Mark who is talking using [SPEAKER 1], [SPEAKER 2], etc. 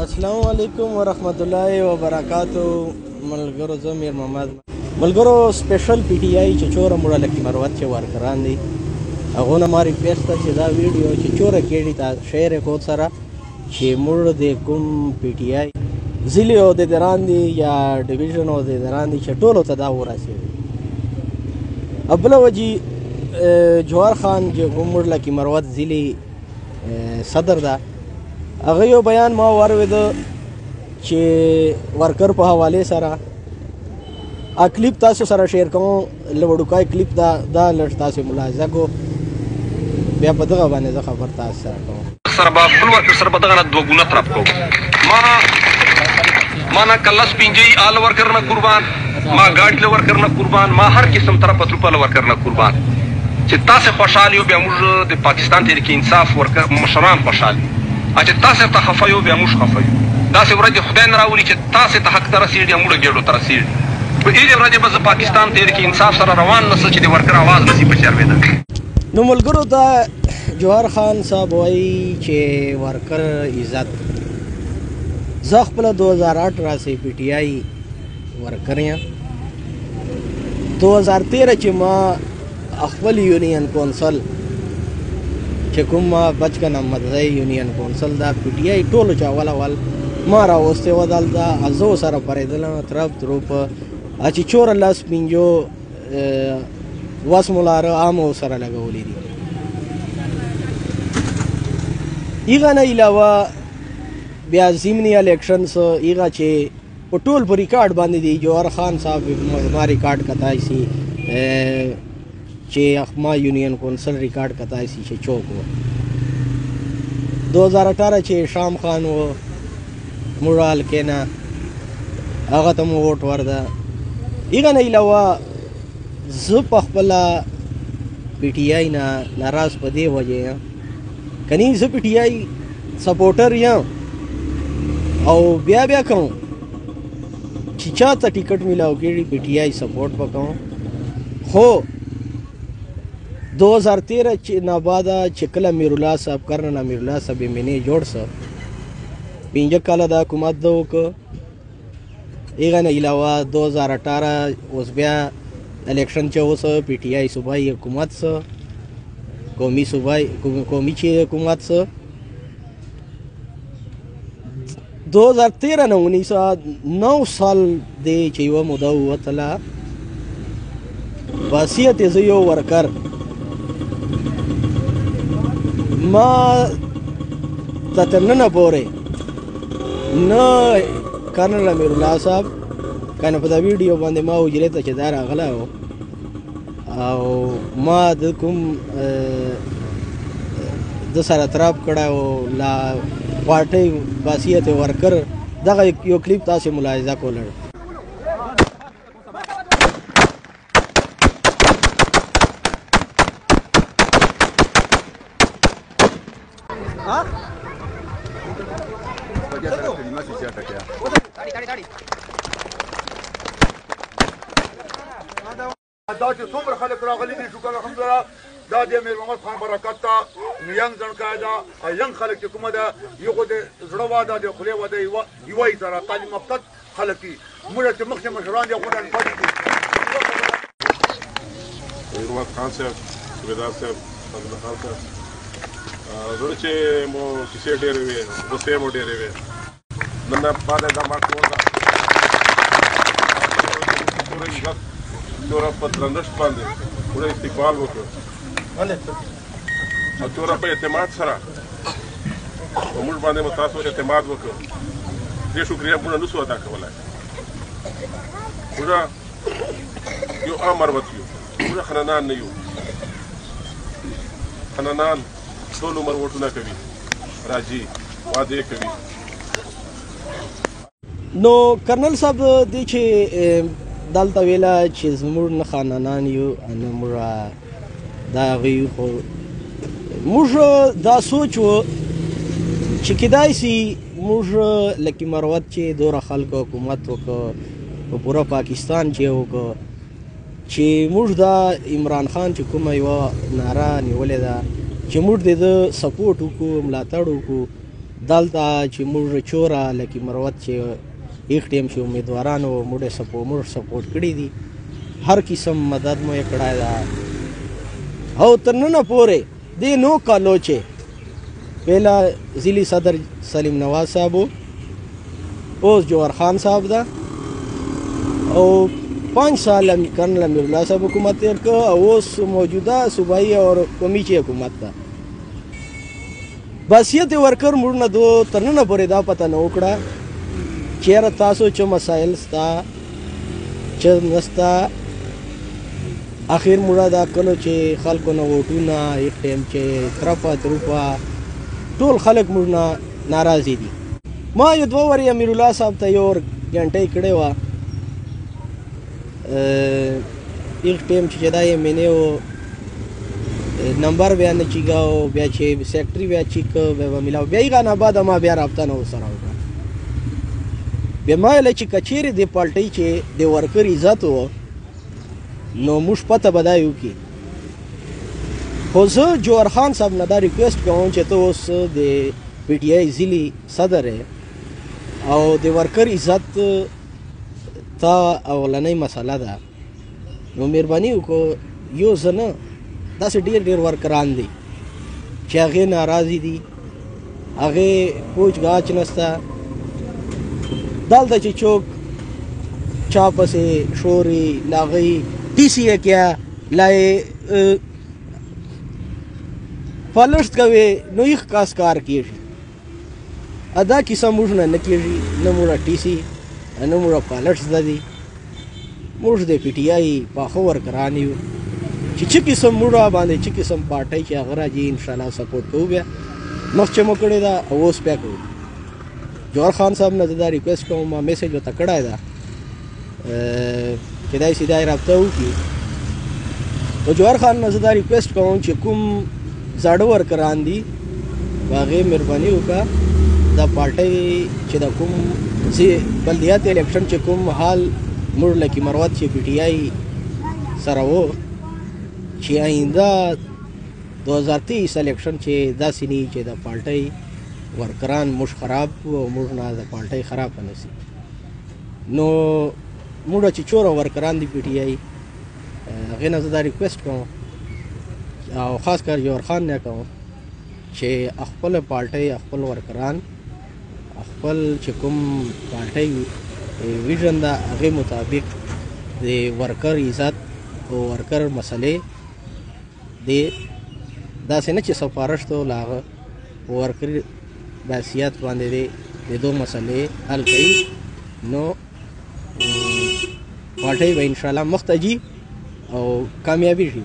[SPEAKER 1] السلام علیکم ورحمت الله وبرکاتو. ملګرو زه میر محمد ملګرو سپیشل پی ټی آی چې چوره مړه لکي مروت چې ورکران دي هغو نه ما ریکویسټ ده چې دا ویډیو چې چوره کېږي تا شیر کود سره چې مړ د کوم پی ټی آی ضلع عہدیداران دي یا ډیویژن عہدیداران دي چې ټولو ته دا ورسېږي. بله وجې جوهر خان چې مړ لکي مروت ضلع صدر ده هغه یو بیان ما واورېده چې ورکر په حوالې سره کلیپ تاسو سره شیر کوم له وړوکی کلیپ دا لږ تاسو ملاحظه کو بیا په دغه باندې زه خبر تاسو سره کوم
[SPEAKER 2] سره به بل ورکر سره به دغه نه دوه ګونه طرف کوم ما نه کلس پنجی آل ورکر نه قربان ما ګاډي له ورکر نه قربان ما هر قسم طرف په تروپه له ورکر نه قربان چې تاسو خوشحال یو بیا موږ د پاکستان تحریک انصاف ورکر مشران خوشحال چې تاسو ته خفه یو بیا موږ خفه یو داسې ورځې خدای نه راولي چې تاسو ته حق ته رسېږي یا موږ ګېډو ته رسېږي په هغې ورځې به زه پاکستان تحریک انصاف سره روان نه څه چې د ورکر اواز نصیب په چربېده.
[SPEAKER 1] نو ملګرو ته جوهر خان صاحب وایي چې ورکر عزت زه خپله 2008 راسې پی ټی آی ورکر یم 2013 چې ما خپل یونین کونسل چې کوم بچکن احمدزی یونین کونسل دا پی ټی آی ټولو چې اول ما راوستی و دلته زه ورسره پرېدلم طرف تروپ چې چوره لاس پنجو وس ملاره عام ورسره لګولي دي. هغه نه علاوه بیا ضمني الیکشنس هغه چې په ټول په ریکارډ باندې دی جوهر خان صاحب ما ریکارډ کتای سي چې ما یونین کونسل ریکارډ کتای سي چې چوک و 2018 چې شام خان و مورال کېنا هغه ته مو ووټ ورده. هغه نه علاوه زه په خپله پی ټی آی نه ناراض په دې وجې یم کنی زه پی ټی آی سپورټر یم او بیا کوم چې چا ته ټیکټ میلاو کېږي پی ټی آی سپورټ به کوم خو 2013 چې نه بعده چې کله میرالله صاحب کرنل میرالله صاحب یې مینې جوړ څه 5 کاله د حکومت ده وکړه. هغه نه علاوه 2018 اوس بیا الیکشن چې اوس پی ټی آی صوبایي حکومت څه قومي چې حکومت څه 2013 نه 9 سال دی چې یوه موده ووتله باسیت یې زه یو ورکر ما تر ننه پورې نه کرنل امیرالله صاحب کنه په دا ویډیو باندې ما حجرې ته چې دا راغلی و او ما د کوم د سره تراب کړی و لا پارټۍ باسیت ورکر دغه یو کلیپ تاسې ملاحظه کوله.
[SPEAKER 3] دا چې څومره خلک راغلي دي شکر الحمدلله دا د امیر محمد خان برکت ته ینګ ځڼکای ده ینګ خلک چې کومه ده یغو د زړه واده د خولې واده یوه یې سره تعلیم یافته خلک دي موږ چې مخکې مشران دي غوډن پاتې دي
[SPEAKER 4] امیر محمد خان صاحب صوبیدار صاحب فضل خان صاحب زړه چې مو کیسې ډېرې وې غوسې مو ډېرې وې نن بعد دا ما کول ده چوره په درنښت باندې پوره استقبال وکړو او چوره په اعتماد سره په موږ باندې مو تاسو اعتماد وکړو دې شکریه موږ نسو ادا کولی. موږ یو عام مروت یو موږ خننان نه یو خننان ټول عمر وټونه کوي راځي وعدې کوي.
[SPEAKER 1] نو کرنل صاحب دی چې دلته ویله چې زموږ نه خانانان یو نه موږ د هغوی خو موږ دا سوچ و چې کیدای سي موږ لکه مروت چې دوره خلکو حکومت وکړه په پوره پاکستان چې وکړه چې موږ دا عمران خان چې کومه یوه ناره نیولې ده چې موږ د ده سپورټ وکړو ملاتړ وکړو دلته چې موږ چوره لکه مروت چې یک ټیم چې امیدوارانو موږ سپورټ کړي دي هر قسم مدد مو یې کړی ده او تر ننه پورې دې 9 کالو چې پهلا ضلعي صدر سلیم نواز صاحب اوس جوهر خان صاحب ده او 5 سال کرنل امیر الله صاحب حکومت تیر که او اوس موجوده صوبایي او قومي چې حکومت ده باسیت ورکر موږ نه دو تر ننه پورې دا پته نه وکړه چېرې تاسو چې مسایل ستا چې نستا اخر موږ دا کلو چې خلکو نه ووټونه یک ټایم چې ترپه تروپه ټول خلک موږ نه ناراضي دي ما یو 2 ورې امیر الله صاحب ته یو ګنټۍ کړې وه یک ټایم چې دا یې مینې و نمبر بیا نه چیګاو بیا چې سیکټري بیا چیک بیا به میلاو بیا هغه نه بعد ما بیا رابطه نه ورسره وکړه بیا ما ویله چې که چیرې د پالټۍ چې د ورکر عزت و نو موږ پته به دا وکړي خو زه جوهر خان صاحب نه دا ریکویسټ کوم چې ته اوس د پی ټي آی ضلعي صدر او د ورکر عزت تا اولنۍ مسله ده نو مهرباني وکړو یو زه نه داسې ډېر ورکران دي چې هغې ناراضي دي هغې پوچ گاچ نسته دلته چې څوک چا پسې شوري لاغی ټي سی یې کیا لا یې پالشت کوي نو یې خاص کار کېږي دا کیسه موږ نه کېږي نه موږ ټي سی نه موږ پالشت زده دي موږ د پی ټي آی پاخه ورکران یو چې قسم موږ باندې چې قسم پارټۍ چې هغه راځي انشاءالله سپورټ کوو بیا مخکې مو کړې ده او اوس بیا کوو جوهر خان صاحب نه زه دا ریکویسټ کوم ما میسیج ورته کړی ده چې دای سي دا رابطه وکړي او جوهر خان نه زه دا ریکویسټ کوم چې کوم زاړه ورکران دي هغې مهرباني وکړه دا پارټۍ چې د کوم بلدیات الیکشن چې کوم حال موږ لکه مروت چې پی ټي آی سره و چې آینده 2023 الیکشن چې داسې نه چې د پارټۍ ورکران موږ خراب او موږ نه د پارټۍ خراب نه سي نو موږ چې چوره ورکران دي پی ټي آی هغې نه زه دا ریکویسټ کوم او خاص کر جوهر خان نه کوم چې خپل پارټۍ خپل ورکران خپل چې کوم پارټۍ ویژن ده هغې مطابق د ورکر عزت او ورکر مسلې د داسې نه چې سفارش ته له هغه ورکر بحثیت باندې د دو مسلې حل کوي نو پارټۍ به انشاءالله مخ ته ځي او کامیابي شي